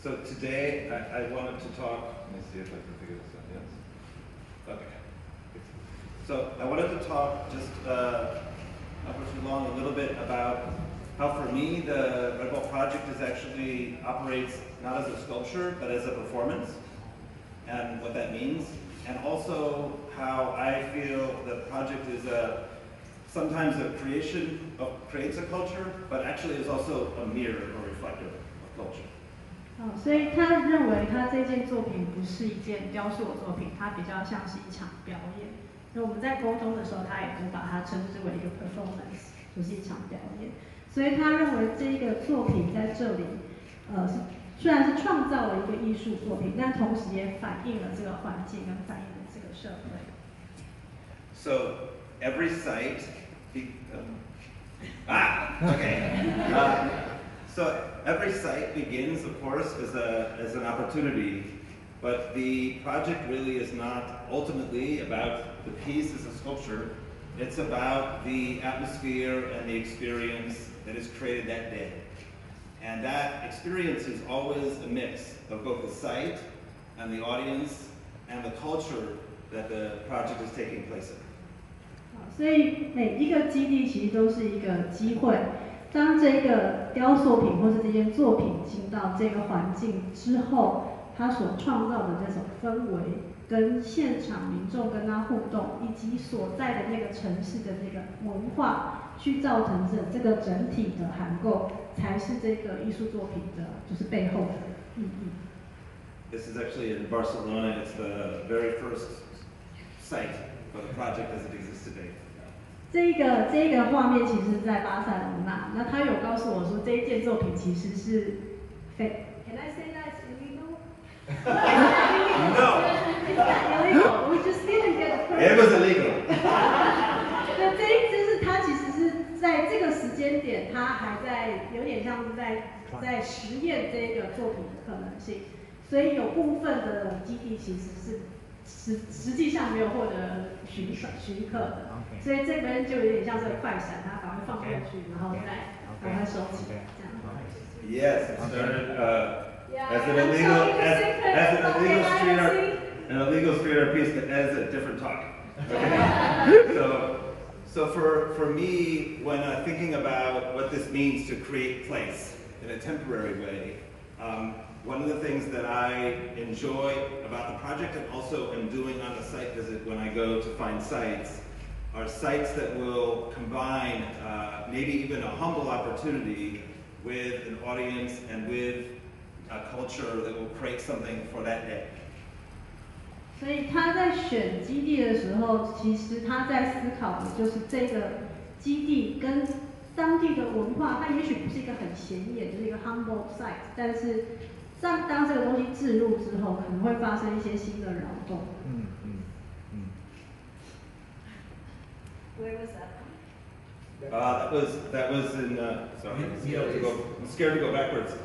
So today I wanted to talk. Let me see if I can figure this out. Yes. Okay. So I wanted to talk just not for too long a little bit about how for me the Red Bull project is actually operates not as a sculpture but as a performance, and what that means, and also how I feel the project is sometimes a creation of creates a culture, but actually is also a mirror or reflective of culture. 所以他认为他这件作品不是一件雕塑的作品，它比较像是一场表演。那我们在沟通的时候，他也都把它称之为一个 performance， 就是一场表演。所以他认为这个作品在这里，虽然是创造了一个艺术作品，但同时也反映了这个环境跟反映了这个社会。So every site, okay. So every site begins, of course, as an opportunity, but the project really is not ultimately about the piece as a sculpture. It's about the atmosphere and the experience that is created that day. And that experience is always a mix of both the site and the audience and the culture that the project is taking place in. 所以每一个基地其实都是一个机会。当这个雕塑品或是这件作品进到这个环境之后，它所创造的这种氛围，跟现场民众跟它互动，以及所在的那个城市的那个文化，去造成这个整体的涵构，才是这个艺术作品的，就是背后的意义。This is actually in Barcelona. It's the very first site for the project as it exists today. 这个画面其实在巴塞隆纳，那他有告诉我说这一件作品其实是非。Can I say that it's illegal? No. It's not illegal. We just didn't get the permit. It was illegal. 那就是他其实是在这个时间点，他还在有点像是在实验这个作品的可能性，所以有部分的基地其实是。实际上没有获得许可的，所以这边就有点像这个快闪，它赶快放过去，然后再赶快收起，这样。Yes, it started as an illegal street art piece that has a different talk. Okay. So for me, when thinking about what this means to create place in a temporary way. One of the things that I enjoy about the project and also am doing on a site visit when I go to find sites are sites that will combine maybe even a humble opportunity with an audience and with a culture that will create something for that day. 所以他在选基地的时候，其实他在思考的就是这个基地跟当地的文化，它也许不是一个很显眼，就是一个 humble site， 但是当这个东西置入之后，可能会发生一些新的扰动。Where was that? That was in. Sorry, I'm scared to go backwards.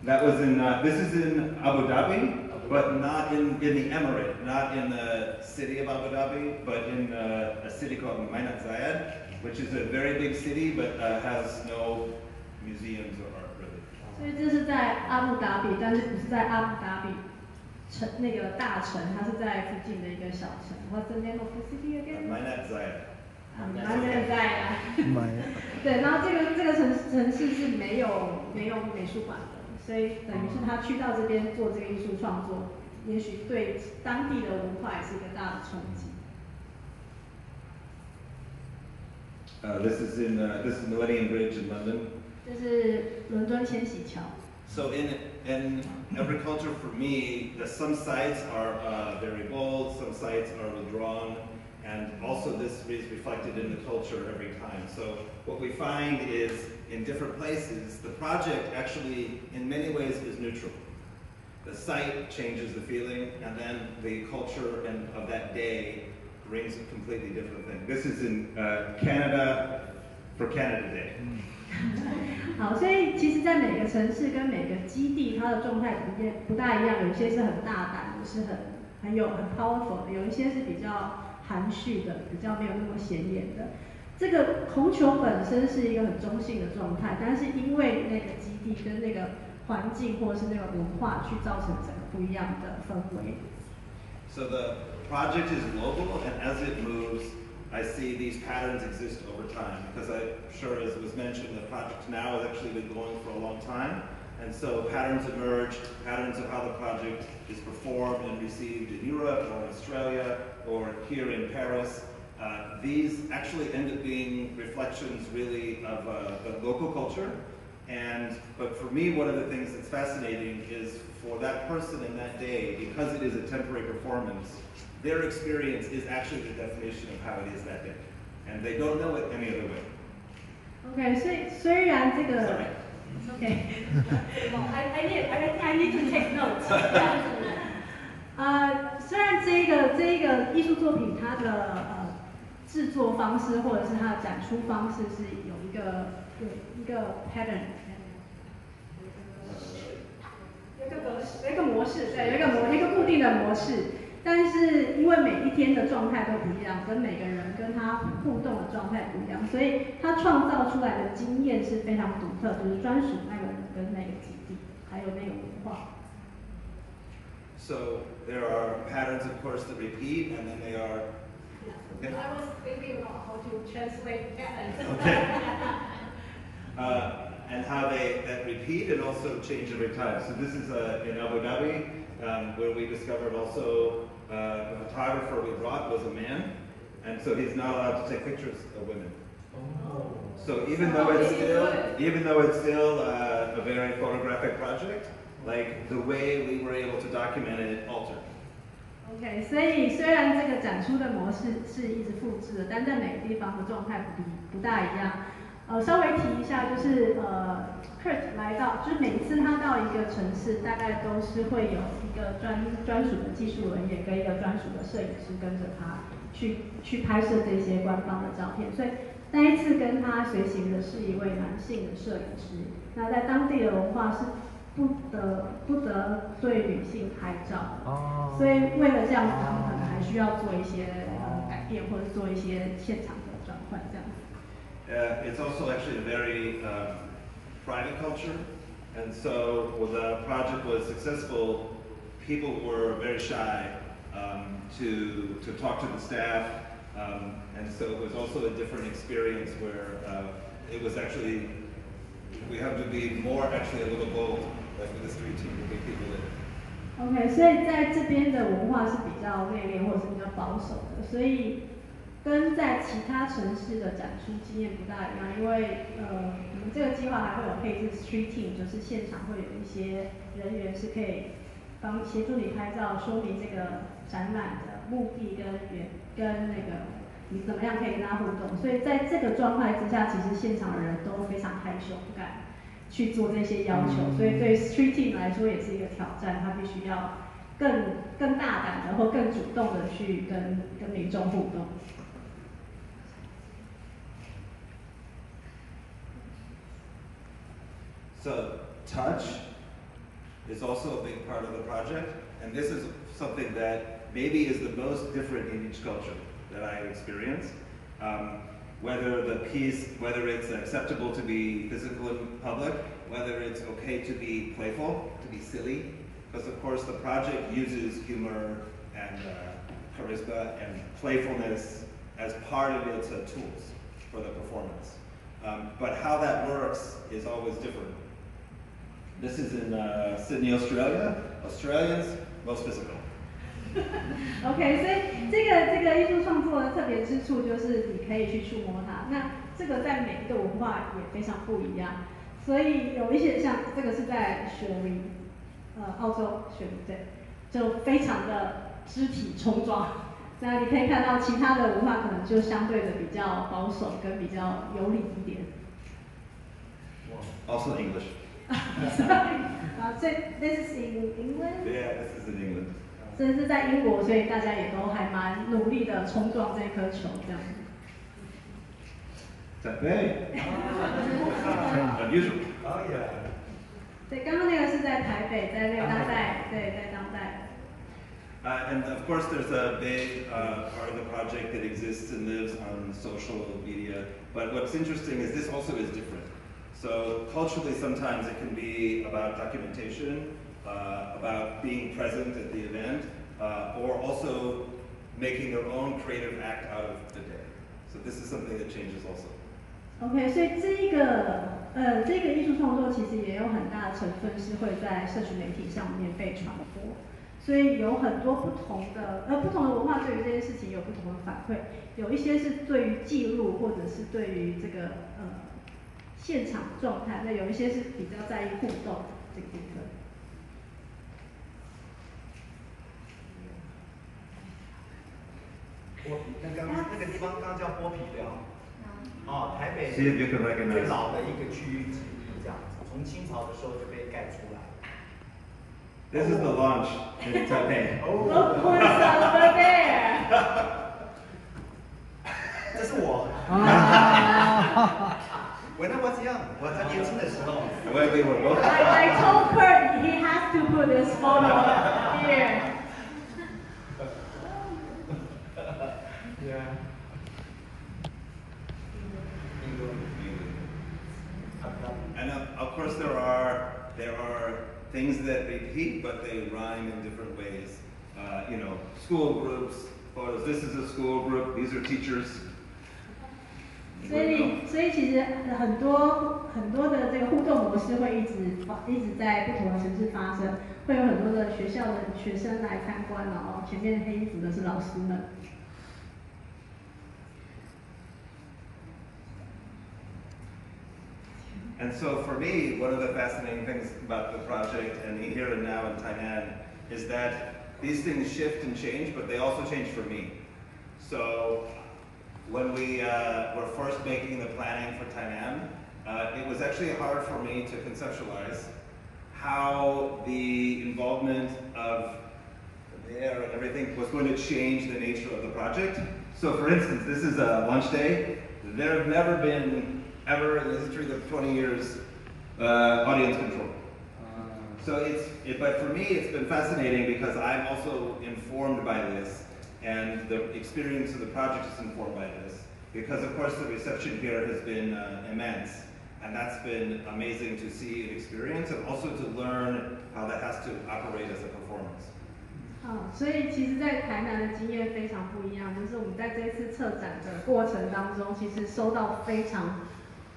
That was in. This is in Abu Dhabi, but not in the Emirate, not in the city of Abu Dhabi, but in a city called Mainat Zayed, which is a very big city, but has no museums or art really. 所以这是在阿布达比，但是不是在阿布达比那个大城，它是在附近的一个小城。What's the name of the city again? Mainat Zayed. Mainat Zayed. 对，然后这个城市是没有美术馆的，所以等于是他去到这边做这个艺术创作，也许对当地的文化也是一个大的冲击。This is in Millennium Bridge in London. 这是伦敦千禧桥。So in every culture, for me, some sites are very bold, some sites are withdrawn, and also this is reflected in the culture every time. So what we find is in different places, the project actually, in many ways, is neutral. The site changes the feeling, and then the culture of that day brings a completely different thing. This is in Canada for Canada Day. 好，所以其实，在每个城市跟每个基地，它的状态不大一样。有一些是很大胆的，是很 powerful 的；有一些是比较含蓄的，比较没有那么显眼的。这个红球本身是一个很中性的状态，但是因为那个基地跟那个环境或者是那个文化去造成整个不一样的氛围。So the project is global, and as it moves, I see these patterns exist over time. Because I'm sure, as was mentioned, the project now has actually been going for a long time. And so patterns emerge, patterns of how the project is performed and received in Europe or Australia or here in Paris. These actually end up being reflections really of local culture. But for me, one of the things that's fascinating is for that person in that day, because it is a temporary performance, their experience is actually the definition of how it is that day. And they don't know it any other way. OK， 所以虽然这个 OK， I need to take notes 虽然这个艺术作品它的制作方式或者是它的展出方式是有一个 pattern， 有一个模式，对，有一个固定的模式。但是因为每一天的状态都不一样，跟每个人跟他互动的状态不一样，所以他创造出来的经验是非常独特，就是专属那个人跟那个基地，还有那个文化。So there are patterns, of course, that repeat, and then they are. Okay. I was thinking about how to translate patterns. Okay. And how that repeat and also change every time. So this is in Abu Dhabi, where we discovered also the photographer we brought was a man, and so he's not allowed to take pictures of women. Oh. So even though it's still a very photographic project, like the way we were able to document it altered. OK， 所以虽然这个展出的模式是一直复制的，但在每个地方的状态不大一样。稍微提一下，就是Kurt 来到，就是每一次他到一个城市，大概都是会有一个专属的技术人员跟一个专属的摄影师跟着他去拍摄这些官方的照片。所以那一次跟他随行的是一位男性的摄影师。那在当地的文化是不得对女性拍照的，所以为了这样子，他们可能还需要做一些改变，或者做一些现场的转换这样子。It's also actually a very private culture, and so when the project was successful, people were very shy to talk to the staff, and so it was also a different experience where it was actually, we have to be more actually a little bold, like with the street team, to get people in. OK， 所以在这边的文化是比较内敛或者是比较保守的，所以跟在其他城市的展出经验不大一样，因为我们这个计划还会有配置 street team， 就是现场会有一些人员是可以协助你拍照，说明这个展览的目的跟那个你怎么样可以跟他互动。所以在这个状态之下，其实现场的人都非常害羞，不敢去做这些要求，所以对 street team 来说也是一个挑战，他必须要更大胆的或更主动的去跟民众互动。So touch is also a big part of the project, and this is something that maybe is the most different in each culture that I experience. Whether it's acceptable to be physical in public, whether it's okay to be playful, to be silly, because of course the project uses humor and charisma and playfulness as part of its tools for the performance. But how that works is always different. This is in Sydney, Australia. Australians, most physical. OK， 所以这个艺术创作的特别之处就是你可以去触摸它。那这个在每一个文化也非常不一样，所以有一些像这个是在雪梨，澳洲雪梨对，就非常的肢体冲撞。那你可以看到其他的文化可能就相对的比较保守跟比较有礼一点。Also English. So this is in England? Yeah, this is in England. 这是在英国，所以大家也都还蛮努力的冲撞这颗球这样子。台北 unusual. Oh yeah. 对，刚刚那个是在台北，在那个当代，对，在当代。And of course, there's a big part of the project that exists and lives on social media. But what's interesting is this also is different. So culturally, sometimes it can be about documentation, about being present at the event, or also making their own creative act out of the day. So this is something that changes also. OK， 所以这个艺术创作其实也有很大的成分是会在社群媒体上面被传播，所以有很多不同的文化对于这件事情有不同的反馈，有一些是对于记录或者是对于这个现场状态，那有一些是比较在意互动这个部分。剥皮，那个地方刚刚叫剥皮寮，哦，台北 See if you can recognize. 最老的一个区域之一，这样子，从清朝的时候就被盖出来。This is the launch in Taipei. Look who's over there. 这是我。When I was young， 我在年轻的时候。I told Kurt he has to put this photo here. Yeah. And of course there are things that repeat, but they rhyme in different ways. You know, school groups, photos. This is a school group. These are teachers. 所以其实很多的这个互动模式会一直在不同的城市发生，会有很多的学校的学生来参观，然后前面黑衣服的是老师们。And so for me, one of the fascinating things about the project and here and now in Tainan is that these things shift and change, but they also change for me. So when we were first making the planning for Tainan, it was actually hard for me to conceptualize how the involvement of the air and everything was going to change the nature of the project. So for instance, this is a lunch day. There have never been ever in the history of 20 years, audience control. So but for me, it's been fascinating because I'm also informed by this, and the experience of the project is informed by this. Because of course the reception here has been immense, and that's been amazing to see and experience, and also to learn how that has to operate as a performance. 所以其实，在台南的经验非常不一样，就是我们在这次策展的过程当中，其实收到非常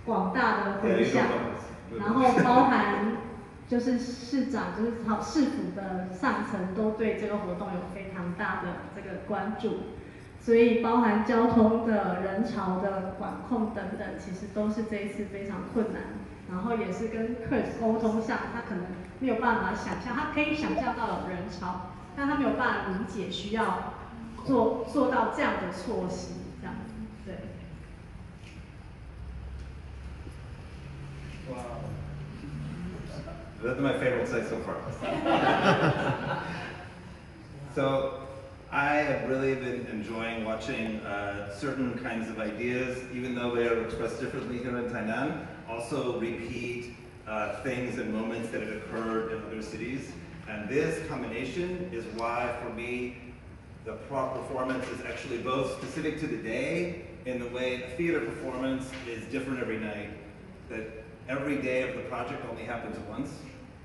广大的回响，然后包含就是市长，就是市府的上层都对这个活动有非常大的这个关注，所以包含交通的人潮的管控等等，其实都是这一次非常困难。然后也是跟 Kurt 沟通上，他可能没有办法想象，他可以想象到有人潮，但他没有办法理解需要做到这样的措施，这样子，对。Wow. That's my favorite site so far. So I have really been enjoying watching certain kinds of ideas, even though they are expressed differently here in Tainan, also repeat things and moments that have occurred in other cities. And this combination is why, for me, the performance is actually both specific to the day in the way a theater performance is different every night, that every day of the project only happens once.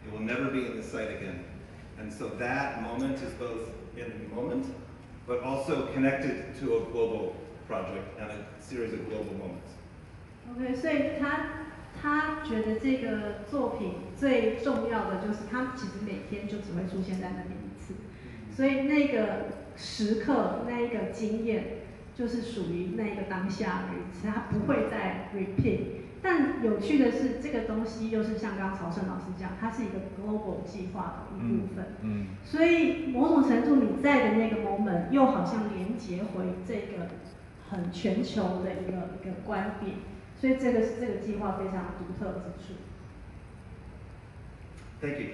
It will never be in the site again. And so that moment is both in the moment, but also connected to a global project and a series of global moments. OK， 所以他觉得这个作品最重要的就是他其实每天就只会出现在那边一次，所以那个时刻那一个经验就是属于那一个当下而已，它不会再 repeat。但有趣的是，这个东西又是像刚刚曹胜老师讲，它是一个 global 计划的一部分。所以某种程度你在的那个 moment 又好像连接回这个很全球的一个观点，所以这个是这个计划非常独特之处。Thank you.